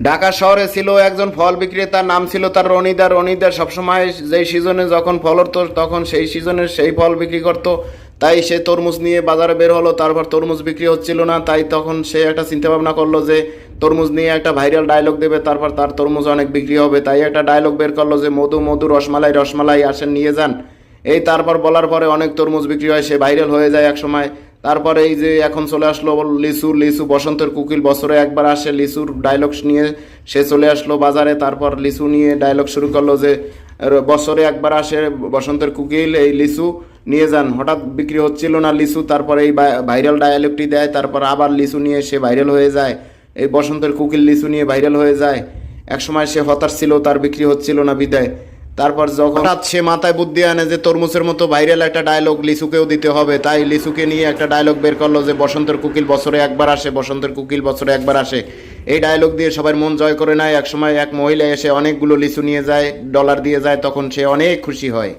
ঢাকা শহরে ছিল একজন ফল বিক্রেতার নাম ছিল তার রনিদা। রনিদা সবসময় যেই সিজনে যখন ফল হতো তখন সেই সিজনে সেই ফল বিক্রি করতো। তাই সে তরমুজ নিয়ে বাজারে বের হলো, তারপর তরমুজ বিক্রি হচ্ছিল না, তাই তখন সে একটা চিন্তা ভাবনা করলো যে তরমুজ নিয়ে একটা ভাইরাল ডায়লগ দেবে, তারপর তার তরমুজ অনেক বিক্রি হবে। তাই একটা ডায়লগ বের করলো যে মধু মধু রসমালাই রসমালাই আসেন নিয়ে যান। এই তারপর বলার পরে অনেক তরমুজ বিক্রি হয়, সে ভাইরাল হয়ে যায় এক সময়। তারপরে এই যে এখন চলে আসলো লিচু, লিচু বসন্তের কোকিল বছরে একবার আসে, লিচুর ডায়লগ নিয়ে সে চলে আসলো বাজারে। তারপর লিচু নিয়ে ডায়লগ শুরু করলো যে বছরে একবার আসে বসন্তের কোকিল, এই লিচু নিয়ে যান। হঠাৎ বিক্রি হচ্ছিল না লিচু, তারপরে এই ভাইরাল ডায়ালগটি দেয়, তারপর আবার লিচু নিয়ে সে ভাইরাল হয়ে যায়। এই বসন্তের কোকিল লিচু নিয়ে ভাইরাল হয়ে যায়। একসময় সে হতাশ ছিল, তার বিক্রি হচ্ছিল না বিদায়। তারপর যখন হঠাৎ সে মাথায় বুদ্ধি আনে যে তরমুজের মতো ভাইরাল একটা ডায়লগ লিচুকেও দিতে হবে, তাই লিচুকে নিয়ে একটা ডায়লগ বের করলো যে বসন্তের কোকিল বছরে একবার আসে, বসন্তের কোকিল বছরে একবার আসে। এই ডায়লগ দিয়ে সবার মন জয় করে নেয়। একসময় এক মহিলা এসে অনেকগুলো লিচু নিয়ে যায়, ডলার দিয়ে যায়, তখন সে অনেক খুশি হয়।